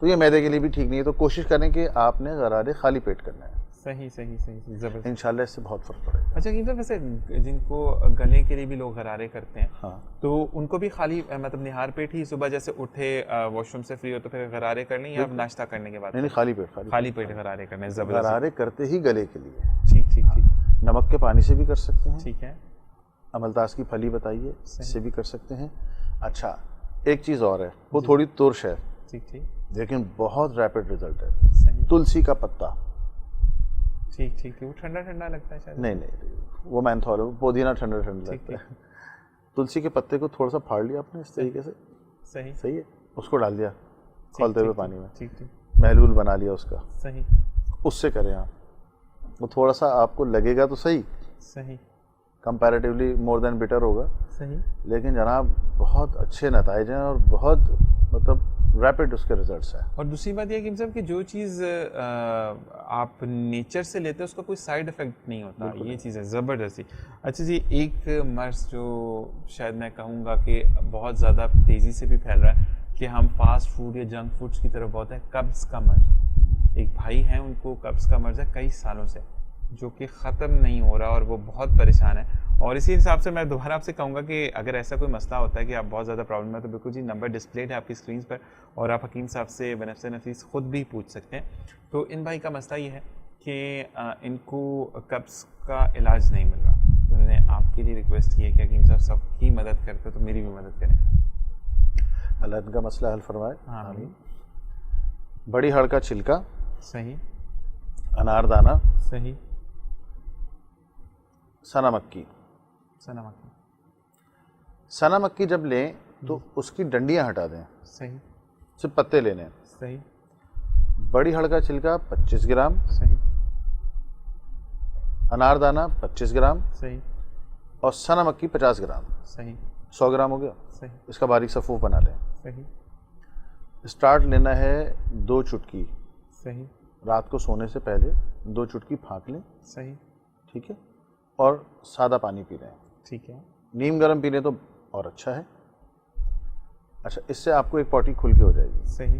تو یہ معدے کے لیے بھی ٹھیک نہیں ہے. تو کوشش کریں کہ آپ نے غرارے خالی پیٹ کرنا ہے. صحیح صحیح صحیح، زبردست. انشاءاللہ اس سے بہت فرق پڑے گا. اچھا حکیم صاحب، ویسے جن کو گلے کے لیے بھی لوگ غرارے کرتے ہیں، ہاں تو ان کو بھی خالی مطلب نہار پیٹ ہی صبح جیسے اٹھے واش روم سے فری ہو تو پھر غرارے کرنے یا ناشتہ کرنے کے بعد؟ نہیں خالی پیٹ. خالی پیٹ غرارے کرنے. زبردست. غرارے کرتے ہی گلے کے لیے. ٹھیک ٹھیک ٹھیک. نمک کے پانی سے بھی کر سکتے ہیں. ٹھیک ہے. عملتاس کی پھلی بتائیے، اس سے بھی کر سکتے ہیں. اچھا ایک چیز اور ہے، وہ تھوڑی ترش ہے ٹھیک ٹھیک، لیکن بہت ریپڈ رزلٹ ہے. صحیح. تلسی کا پتا. ٹھیک ٹھیک ٹھیک. وہ ٹھنڈا ٹھنڈا لگتا ہے شاید؟ نہیں وہ مینتھول ہے، پودینہ ٹھنڈا لگتا ہے. تلسی کے پتے کو تھوڑا سا پھاڑ لیا آپ نے اس طریقے سے. صحیح. صحیح ہے، اس کو ڈال دیا کھولتے ہوئے پانی میں. ٹھیک ٹھیک. محلول بنا لیا اس کا, صحیح, اس سے کریں آپ. وہ تھوڑا سا آپ کو لگے گا تو صحیح, صحیح, کمپیریٹیولی مور دین بیٹر ہوگا, صحیح, لیکن جناب بہت اچھے نتائج ہیں اور بہت مطلب ریپڈ اس کے ریزلٹس ہیں. اور دوسری بات یہ کہ صاحب کہ جو چیز آپ نیچر سے لیتے ہیں اس کا کوئی سائیڈ افیکٹ نہیں ہوتا, یہ چیز ہے زبردستی. اچھا جی, ایک مرض جو شاید میں کہوں گا کہ بہت زیادہ تیزی سے بھی پھیل رہا ہے کہ ہم فاسٹ فوڈ یا جنک فوڈس کی طرف بہت ہے, قبض کا مرض. ایک بھائی ہیں ان کو قبض کا مرض ہے کئی سالوں سے, جو کہ ختم نہیں ہو رہا اور وہ بہت پریشان ہے. اور اسی حساب سے میں دوبارہ آپ سے کہوں گا کہ اگر ایسا کوئی مسئلہ ہوتا ہے کہ آپ بہت زیادہ پرابلم ہے تو بالکل جی نمبر ڈسپلیڈ ہے آپ کی اسکرین پر, اور آپ حکیم صاحب سے بنفس نفیس خود بھی پوچھ سکتے ہیں. تو ان بھائی کا مسئلہ یہ ہے کہ ان کو قبض کا علاج نہیں مل رہا, تو انہوں نے آپ کے لیے ریکویسٹ کی ہے کہ حکیم صاحب سب کی مدد کرتے تو میری بھی مدد کریں. اللہ ان کا مسئلہ حل فرمائے. آمین. بڑی ہڑ کا چھلکا, صحیح, انار دانہ, صحیح, سنا مکی. سنا مکی جب لیں تو اس کی ڈنڈیاں ہٹا دیں, صحیح, صرف پتے لینے. صحیح. بڑی ہڑ کا چھلکا 25 گرام, صحیح, انار دانہ 25 گرام, صحیح, اور سنا مکی 50 گرام. صحیح, 100 گرام ہو گیا. صحیح, اس کا باریک صفوف بنا لیں. صحیح, اسٹارٹ لینا ہے 2 چٹکی, صحیح, رات کو سونے سے پہلے 2 چٹکی پھانک لیں. صحیح, ٹھیک ہے, اور سادہ پانی پی لیں. ٹھیک ہے, نیم گرم پی لیں تو اور اچھا ہے. اچھا, اس سے آپ کو ایک پوٹی کھل کے ہو جائے گی. صحیح.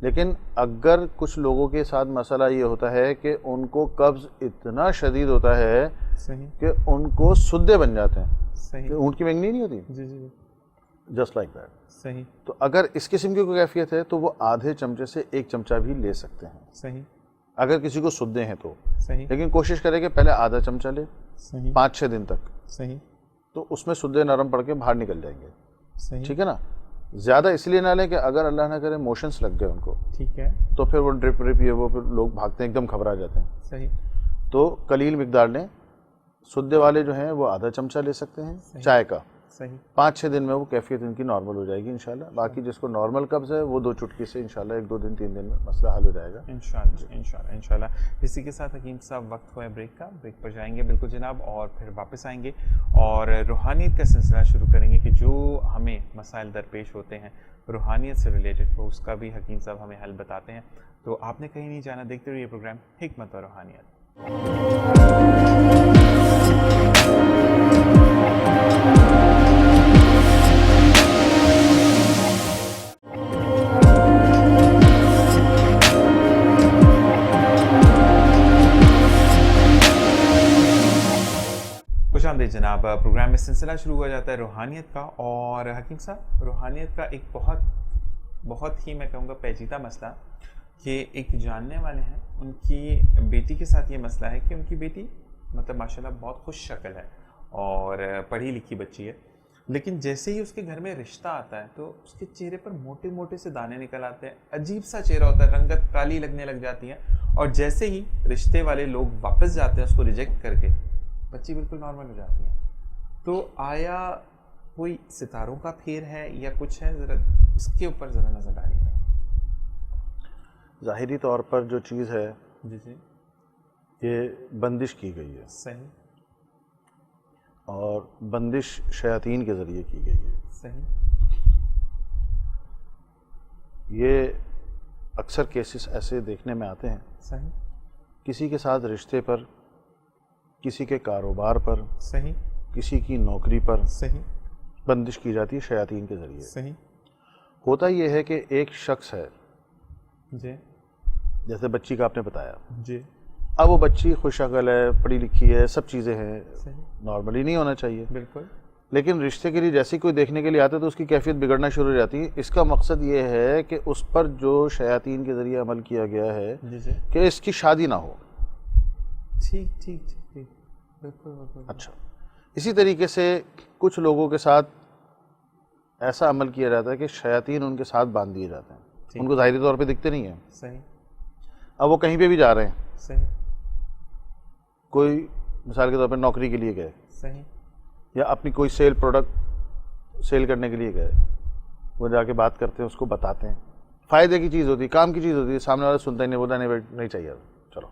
لیکن اگر کچھ لوگوں کے ساتھ مسئلہ یہ ہوتا ہے کہ ان کو قبض اتنا شدید ہوتا ہے صحیح کہ ان کہ سدے بن جاتے ہیں. صحیح. اونٹ کی مینگنی نہیں ہوتی, جی جی جسٹ لائک دیٹ. صحیح. تو اگر اس قسم کی کوئی کیفیت ہے تو وہ آدھے چمچے سے 1 چمچہ بھی لے سکتے ہیں. صحیح. اگر کسی کو سدے ہیں تو. صحیح. لیکن کوشش کرے کہ پہلے آدھا چمچہ لے. صحیح. 5-6 دن تک. صحیح. تو اس میں سدے نرم پڑ کے باہر نکل جائیں گے. صحیح. ٹھیک ہے نا. زیادہ اس لیے نہ لیں کہ اگر اللہ نہ کرے موشنس لگ گئے ان کو, ٹھیک ہے, تو پھر وہ ڈرپ یہ وہ پھر لوگ بھاگتے ہیں, ایک دم گھبرا جاتے ہیں. صحیح. تو قلیل مقدار لیں. سدے والے جو ہیں وہ آدھا چمچہ لے سکتے ہیں چائے کا. صحیح. 5-6 دن میں وہ کیفیت ان کی نارمل ہو جائے گی انشاءاللہ. باقی جس کو نارمل قبض ہے وہ 2 چٹکی سے انشاءاللہ 1-2 دن 3 دن میں مسئلہ حل ہو جائے گا انشاءاللہ. اسی کے ساتھ حکیم صاحب وقت ہوا ہے بریک کا, بریک پر جائیں گے بالکل جناب, اور پھر واپس آئیں گے اور روحانیت کا سلسلہ شروع کریں گے کہ جو ہمیں مسائل درپیش ہوتے ہیں روحانیت سے ریلیٹڈ ہو اس کا بھی حکیم صاحب ہمیں حل بتاتے ہیں. تو آپ نے کہیں نہیں جانا, دیکھتے رہیے پروگرام حکمت اور روحانیت. خوش آمدید جناب. پروگرام میں سلسلہ شروع ہو جاتا ہے روحانیت کا, اور حکیم صاحب روحانیت کا ایک بہت ہی میں کہوں گا پیچیدہ مسئلہ کہ ایک جاننے والے ہیں, ان کی بیٹی کے ساتھ یہ مسئلہ ہے کہ ان کی بیٹی مطلب ماشاءاللہ بہت خوش شکل ہے اور پڑھی لکھی بچی ہے, لیکن جیسے ہی اس کے گھر میں رشتہ آتا ہے تو اس کے چہرے پر موٹے موٹے سے دانے نکل آتے ہیں, عجیب سا چہرہ ہوتا ہے, رنگت کالی لگنے لگ جاتی ہے, اور جیسے ہی رشتے والے لوگ واپس جاتے ہیں اس کو ریجیکٹ کر کے, بچی بالکل نارمل ہو جاتی ہے. تو آیا کوئی ستاروں کا پھیر ہے یا کچھ ہے, ذرا اس کے اوپر ذرا نظر ڈالیے گا. ظاہری طور پر جو چیز ہے جی جی یہ بندش کی گئی ہے. صحیح. اور بندش شیاطین کے ذریعے کی گئی ہے. صحیح. یہ اکثر کیسز ایسے دیکھنے میں آتے ہیں. صحیح. کسی کے ساتھ رشتے پر, کسی کے کاروبار پر, صحیح, کسی کی نوکری پر صحیح, بندش کی جاتی ہے شیاطین کے ذریعے. صحیح. ہوتا یہ ہے کہ ایک شخص ہے, جی, جیسے بچی کا آپ نے بتایا, جی, اب وہ بچی خوش شکل ہے, پڑھی لکھی ہے, سب چیزیں ہیں, صحیح, نارملی نہیں ہونا چاہیے, بالکل, لیکن رشتے کے لیے جیسے کوئی دیکھنے کے لیے آتا ہے تو اس کی کیفیت بگڑنا شروع ہو جاتی ہے. اس کا مقصد یہ ہے کہ اس پر جو شیاطین کے ذریعے عمل کیا گیا ہے جی جی, کہ اس کی شادی نہ ہو. ٹھیک ٹھیک ٹھیک, بالکل بالکل. اچھا, اسی طریقے سے کچھ لوگوں کے ساتھ ایسا عمل کیا جاتا ہے کہ شیاطین ان کے ساتھ باندھ دیے جاتے ہیں. ان کو ظاہری طور پہ دکھتے نہیں ہیں. صحیح. اب وہ کہیں پہ بھی جا رہے ہیں, صحیح, کوئی مثال کے طور پہ نوکری کے لیے گئے, صحیح, یا اپنی کوئی پروڈکٹ سیل کرنے کے لیے گئے, وہ جا کے بات کرتے ہیں, اس کو بتاتے ہیں, فائدے کی چیز ہوتی ہے, کام کی چیز ہوتی ہے, سامنے والا سنتا ہی نہیں, بولتا نہیں چاہیے, چلو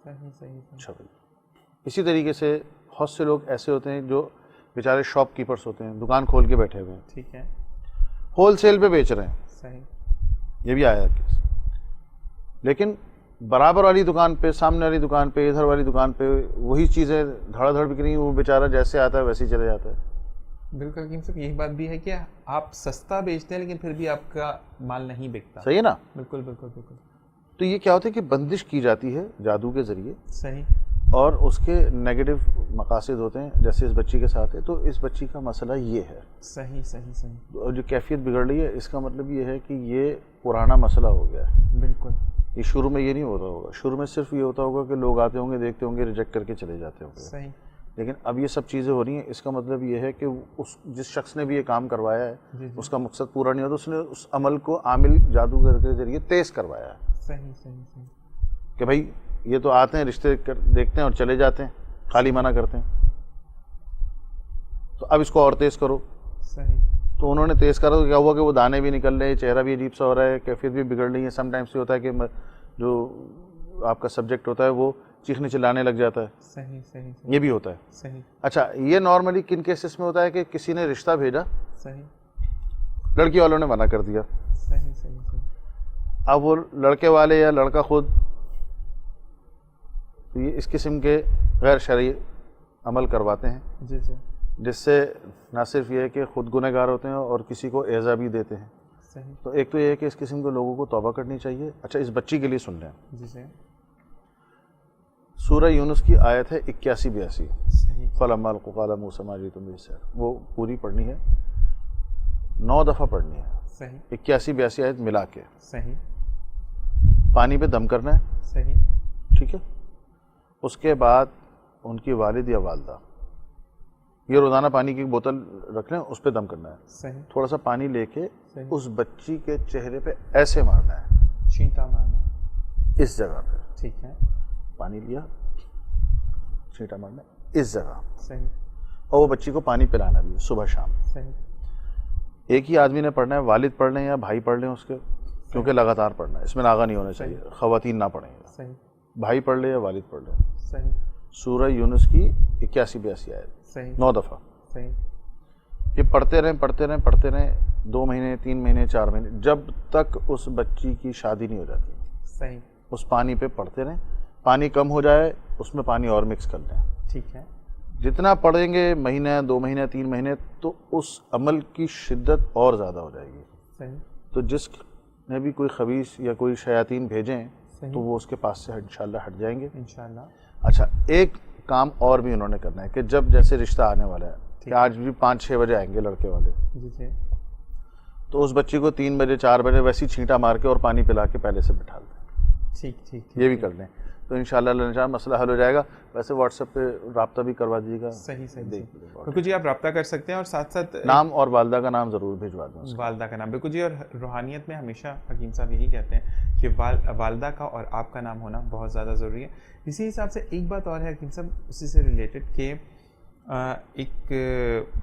صحیح. اچھا بھائی. اسی طریقے سے بہت سے لوگ ایسے ہوتے ہیں جو بیچارے شاپ کیپرس ہوتے ہیں, دکان کھول کے بیٹھے ہوئے ہیں, ٹھیک ہے, ہول سیل پہ بیچ رہے ہیں, صحیح, یہ بھی آیا ہے کیس. لیکن برابر والی دکان پہ, سامنے والی دکان پہ, ادھر والی دکان پہ وہی چیزیں دھڑا دھڑ بک رہی ہیں, وہ بیچارہ جیسے آتا ہے ویسے ہی چلے جاتا ہے. بالکل حکیم صاحب, یہی بات بھی ہے کہ آپ سستا بیچتے ہیں لیکن پھر بھی آپ کا مال نہیں بکتا. صحیح ہے نا. بالکل بالکل بالکل. تو یہ کیا ہوتا ہے کہ بندش کی جاتی ہے جادو کے ذریعے, صحیح, اور اس کے نیگیٹو مقاصد ہوتے ہیں, جیسے اس بچی کے ساتھ ہے. تو اس بچی کا مسئلہ یہ ہے, صحیح صحیح صحیح, اور جو کیفیت بگڑ رہی ہے اس کا مطلب یہ ہے کہ یہ پرانا مسئلہ ہو گیا ہے. بالکل. یہ شروع میں یہ نہیں ہوتا ہوگا, شروع میں صرف یہ ہوتا ہوگا کہ لوگ آتے ہوں گے, دیکھتے ہوں گے, ریجیکٹ کر کے چلے جاتے ہوں گے. صحیح. لیکن اب یہ سب چیزیں ہو رہی ہیں, اس کا مطلب یہ ہے کہ جس شخص نے بھی یہ کام کروایا ہے اس کا مقصد پورا نہیں ہوتا, اس نے اس عمل کو عامل جادوگر کے ذریعے تیز کروایا ہے. صحیح صحیح صحیح. کہ بھائی یہ تو آتے ہیں, رشتے دیکھتے ہیں اور چلے جاتے ہیں, خالی منع کرتے ہیں, تو اب اس کو اور تیز کرو. صحیح. تو انہوں نے تیز کرا تو کیا ہوا کہ وہ دانے بھی نکل رہے ہیں, چہرہ بھی عجیب سا ہو رہا ہے, کیفیت بھی بگڑ رہی ہے. سم ٹائمس یہ ہوتا ہے کہ جو آپ کا سبجیکٹ ہوتا ہے وہ چیخنے چلانے لگ جاتا ہے. صحیح صحیح. یہ بھی ہوتا ہے. صحیح. اچھا, یہ نارملی کن کیسز میں ہوتا ہے کہ کسی نے رشتہ بھیجا, صحیح, لڑکی والوں نے منع کر دیا, صحیح صحیح صحیح, اب وہ لڑکے والے یا لڑکا خود یہ اس قسم کے غیر شرعی عمل کرواتے ہیں, جی جی, جس سے نہ صرف یہ ہے کہ خود گنہگار ہوتے ہیں اور کسی کو ایذا بھی دیتے ہیں. صحیح. تو ایک تو یہ ہے کہ اس قسم کے لوگوں کو توبہ کرنی چاہیے. اچھا, اس بچی کے لیے سن لیں, جی جی, سورہ یونس کی آیت ہے 81-82. صحیح, فَلَمَّا الْقُوا قَالَ مُوسَىٰ مَا جِئْتُم بِهِ السِّحْرُ, وہ پوری پڑھنی ہے, 9 دفعہ پڑھنی ہے, صحیح, 81-82 آیت ملا کے. صحیح, پانی پہ دم کرنا ہے, صحیح, ٹھیک ہے. اس کے بعد ان کی والد یا والدہ, یہ روزانہ پانی کی بوتل رکھ لیں, اس پہ دم کرنا ہے. صحیح, تھوڑا سا پانی لے کے صحیح, اس بچی کے چہرے پہ ایسے مارنا ہے, چھینٹا مارنا, اس جگہ پہ. ٹھیک ہے, پانی لیا, چھینٹا مارنا اس جگہ, صحیح, اور وہ بچی کو پانی پلانا بھی صبح شام. صحیح, ایک ہی آدمی نے پڑھنا ہے, والد پڑھ لیں یا بھائی پڑھ لیں اس کے, کیونکہ لگاتار پڑھنا ہے, اس میں ناغہ نہیں ہونا چاہیے, خواتین نہ پڑھیں گے. صحیح, بھائی پڑھ لے یا والد پڑھ لیں. صحیح, سورہ یونس کی 81-82 آیت, صحیح, 9 دفعہ. صحیح, یہ پڑھتے رہیں 2 مہینے 3 مہینے 4 مہینے, جب تک اس بچی کی شادی نہیں ہو جاتی. صحیح, اس پانی پہ پڑھتے رہیں, پانی کم ہو جائے اس میں پانی اور مکس کر لیں. ٹھیک ہے, جتنا پڑھیں گے, مہینہ 2 مہینے 3 مہینے, تو اس عمل کی شدت اور زیادہ ہو جائے گی. صحیح, تو جس نے بھی کوئی خبیث یا کوئی شیاطین بھیجیں صحیح, تو وہ اس کے پاس سے انشاءاللہ ہٹ جائیں گے. انشاءاللہ. اچھا, ایک کام اور بھی انہوں نے کرنا ہے کہ جب جیسے رشتہ آنے والا ہے, کہ آج بھی 5-6 بجے آئیں گے لڑکے والے, جی جی, تو اس بچی کو 3 بجے 4 بجے ویسی چھینٹا مار کے اور پانی پلا کے پہلے سے بٹھا دیں. ٹھیک ٹھیک, یہ بھی کر لیں تو انشاءاللہ اللہ مسئلہ حل ہو جائے گا. ویسے واٹس ایپ پہ رابطہ بھی کروا دیجیے گا. صحیح صحیح. بالکل جی, آپ رابطہ کر سکتے ہیں, اور ساتھ ساتھ نام اور والدہ کا نام ضرور بھیجوا دیں, والدہ کا نام. بالکل جی, اور روحانیت میں ہمیشہ حکیم صاحب یہی کہتے ہیں کہ والدہ کا اور آپ کا نام ہونا بہت زیادہ ضروری ہے. اسی حساب سے ایک بات اور ہے حکیم صاحب, اسی سے ریلیٹڈ, کہ ایک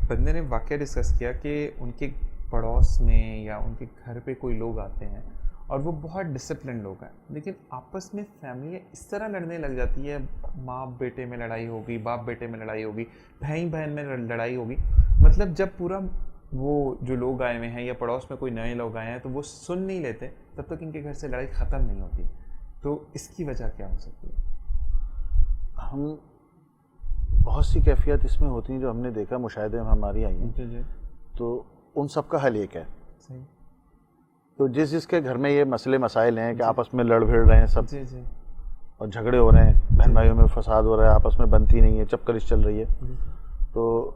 بندے نے واقعہ ڈسکس کیا کہ ان کے پڑوس میں یا ان کے گھر پہ کوئی لوگ آتے ہیں اور وہ بہت ڈسپلن لوگ ہیں, لیکن آپس میں فیملی اس طرح لڑنے لگ جاتی ہے, ماں بیٹے میں لڑائی ہوگی, باپ بیٹے میں لڑائی ہوگی, بہن میں لڑائی ہوگی. مطلب جب پورا وہ جو لوگ آئے ہوئے ہیں یا پڑوس میں کوئی نئے لوگ آئے ہیں تو وہ سن نہیں لیتے, تب تک ان کے گھر سے لڑائی ختم نہیں ہوتی. تو اس کی وجہ کیا ہو سکتی ہے؟ ہم بہت سی کیفیت اس میں ہوتی ہیں جو ہم نے دیکھا, مشاہدے میں ہماری آئی ہیں. جی جی, تو ان سب کا حل ایک ہے. صحیح. تو جس کے گھر میں یہ مسئلے مسائل ہیں کہ آپس میں لڑ بھیڑ رہے ہیں سب, جی جی, اور جھگڑے ہو رہے ہیں, بہن بھائیوں میں فساد ہو رہا ہے, آپس میں بنتی نہیں ہے, چپکلش چل رہی ہے, تو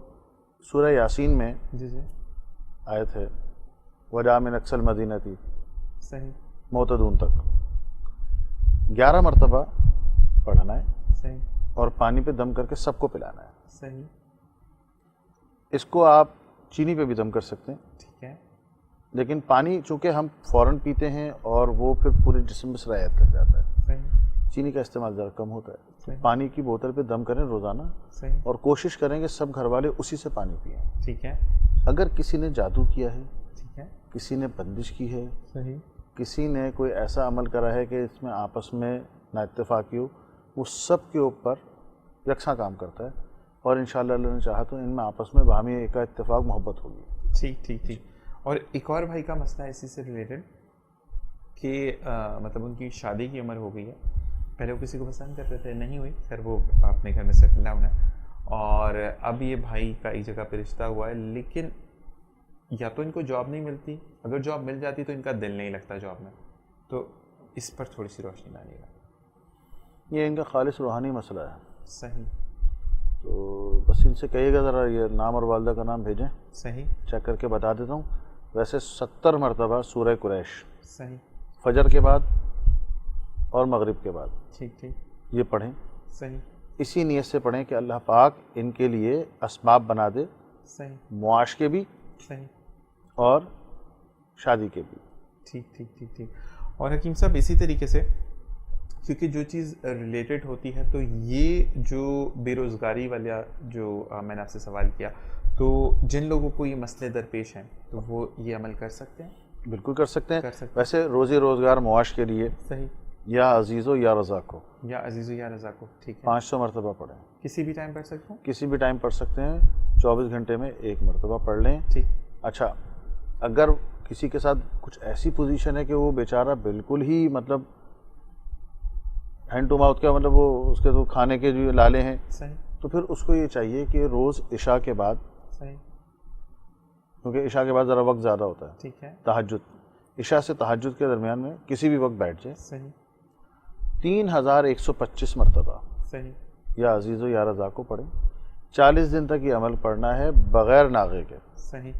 سورہ یاسین میں جی جی, آیت ہے وَجَاءَ مِنْ أَقْصَى الْمَدِینَةِ, صحیح, معتدون تک 11 مرتبہ پڑھنا ہے, صحیح, اور پانی پہ دم کر کے سب کو پلانا ہے. صحیح. اس کو آپ چینی پہ بھی دم کر سکتے ہیں, ٹھیک ہے, لیکن پانی چونکہ ہم فوراً پیتے ہیں اور وہ پھر پورے جسم میں سرایت کر جاتا ہے, صحیح, چینی کا استعمال ذرا کم ہوتا ہے. صحیح. پانی کی بوتل پہ دم کریں روزانہ, صحیح, اور کوشش کریں کہ سب گھر والے اسی سے پانی پئیں. ٹھیک ہے, اگر کسی نے جادو کیا ہے, ٹھیک ہے, کسی نے بندش کی ہے, صحیح, کسی نے کوئی ایسا عمل کرا ہے کہ اس میں آپس میں نا اتفاقی ہو، وہ سب کے اوپر یکساں کام کرتا ہے، اور انشاءاللہ اللہ نے چاہا تو ان میں آپس میں باہمی ایک اتفاق محبت ہوگی۔ ٹھیک۔ اور ایک اور بھائی کا مسئلہ ہے اسی سے ریلیٹڈ کہ مطلب ان کی شادی کی عمر ہو گئی ہے، پہلے وہ کسی کو پسند کرتے تھے، نہیں ہوئی، پھر وہ اپنے گھر میں سیٹل ڈاؤن ہے، اور اب یہ بھائی کا ایک جگہ پہ رشتہ ہوا ہے، لیکن یا تو ان کو جاب نہیں ملتی، اگر جاب مل جاتی تو ان کا دل نہیں لگتا جاب میں، تو اس پر تھوڑی سی روشنی ڈالیے گا۔ یہ ان کا خالص روحانی مسئلہ ہے۔ صحیح۔ تو بس ان سے کہیے گا ذرا یہ نام اور والدہ کا نام بھیجیں، صحیح۔ چیک کر کے بتا دیتا ہوں۔ ویسے 70 مرتبہ سورہ قریش صحیح۔ فجر کے بعد اور مغرب کے بعد ٹھیک یہ پڑھیں، صحیح۔ اسی نیت سے پڑھیں کہ اللہ پاک ان کے لیے اسباب بنا دے، صحیح۔ معاش کے بھی صحیح۔ اور شادی کے بھی۔ ٹھیک۔ اور حکیم صاحب اسی طریقے سے کیونکہ جو چیز ریلیٹڈ ہوتی ہے، تو یہ جو بے روزگاری والا جو میں نے آپ سے سوال کیا، تو جن لوگوں کو یہ مسئلے درپیش ہیں تو وہ یہ عمل کر سکتے ہیں؟ بالکل کر سکتے ہیں۔ ویسے روزی روزگار معاش کے لیے صحیح، یا عزیزو یا رزاق کو، یا عزیزو یا رزاق کو، ٹھیک ہے، 500 مرتبہ پڑھیں۔ کسی بھی ٹائم پڑھ سکتے ہیں؟ کسی بھی ٹائم پڑھ سکتے ہیں، 24 گھنٹے میں 1 مرتبہ پڑھ لیں۔ ٹھیک۔ اچھا، اگر کسی کے ساتھ کچھ ایسی پوزیشن ہے کہ وہ بیچارہ بالکل ہی مطلب ہینڈ ٹو ماؤتھ کا، مطلب وہ اس کے تو کھانے کے جو لالے ہیں، صحیح، تو پھر اس کو یہ چاہیے کہ روز عشاء کے بعد، صحیح، کیونکہ عشاء کے بعد ذرا وقت زیادہ ہوتا ہے، ٹھیک ہے، تہجد، عشاء سے تہجد کے درمیان میں کسی بھی وقت بیٹھ جائے، صحیح، 3125 مرتبہ صحیح، یا عزیزو یا رضا کو پڑھیں۔ 40 دن تک یہ عمل پڑھنا ہے بغیر ناغے کے، صحیح،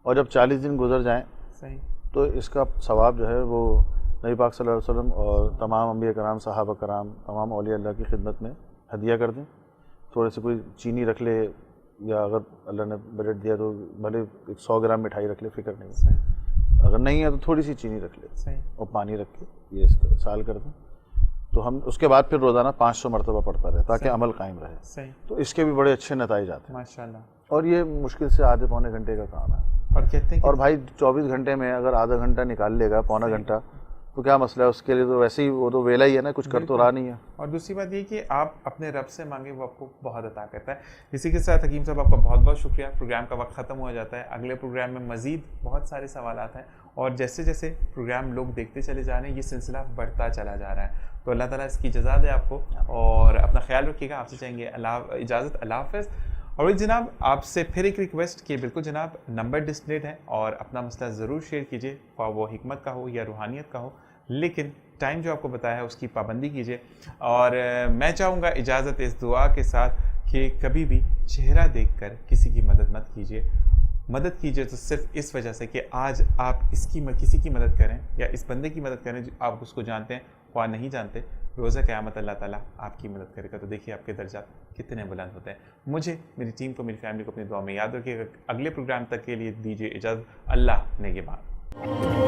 اور جب 40 دن گزر جائیں صحیح، تو اس کا ثواب جو ہے وہ نبی پاک صلی اللہ علیہ وسلم اور تمام انبیاء کرام، صحابہ کرام، تمام اولیاء اللہ کی خدمت میں ہدیہ کر دیں۔ تھوڑے سے کوئی چینی رکھ لے، یا اگر اللہ نے بجٹ دیا تو بھلے 100 گرام مٹھائی رکھ لے، فکر نہیں، صحیح، اگر نہیں ہے تو تھوڑی سی چینی رکھ لے صحیح، اور پانی رکھ کے یہ اس کا سال کر دیں، تو ہم اس کے بعد پھر روزانہ 500 مرتبہ پڑھتا رہے تاکہ عمل قائم رہے۔ صحیح، تو اس کے بھی بڑے اچھے نتائج آتے ہیں، ماشاءاللہ۔ اور یہ مشکل سے آدھے پونے گھنٹے کا کام ہے، اور کہتے ہیں اور بھائی 24 گھنٹے میں اگر آدھا گھنٹہ نکال لے گا، پونا گھنٹہ، تو کیا مسئلہ ہے اس کے لیے؟ تو ویسے ہی وہ تو ویلا ہی ہے نا، کچھ کر تو رہا نہیں ہے۔ اور دوسری بات یہ کہ آپ اپنے رب سے مانگیں، وہ آپ کو بہت عطا کرتا ہے۔ اسی کے ساتھ حکیم صاحب آپ کا بہت بہت شکریہ۔ پروگرام کا وقت ختم ہو جاتا ہے، اگلے پروگرام میں مزید بہت سارے سوالات ہیں، اور جیسے جیسے پروگرام لوگ دیکھتے چلے جا رہے ہیں، یہ سلسلہ بڑھتا چلا جا رہا ہے، تو اللہ تعالیٰ اس کی جزا دے آپ کو، اور اپنا خیال رکھیے گا۔ آپ سے چاہیں گے اجازت، اللہ حافظ۔ اور جناب آپ سے پھر ایک ریکویسٹ کہ بالکل جناب نمبر ڈسپلیڈ ہے، اور اپنا مسئلہ ضرور شیئر کیجیے، خواہ وہ حکمت کا ہو یا روحانیت کا ہو، لیکن ٹائم جو آپ کو بتایا ہے اس کی پابندی کیجیے۔ اور میں چاہوں گا اجازت اس دعا کے ساتھ کہ کبھی بھی چہرہ دیکھ کر کسی کی مدد مت کیجیے۔ مدد کیجیے تو صرف اس وجہ سے کہ آج آپ کسی کی مدد کریں یا اس بندے کی مدد کریں جو آپ اس کو جانتے ہیں، خواہ نہیں جانتے، روزہ قیامت اللہ تعالیٰ آپ کی مدد کرے گا، تو دیکھیے آپ کے درجات کتنے بلند ہوتے ہیں۔ مجھے، میری ٹیم کو، میری فیملی کو اپنی دعا میں یاد رکھیے گا۔ اگلے پروگرام تک کے لیے دیجیے اجازت۔ اللہ نگہبان۔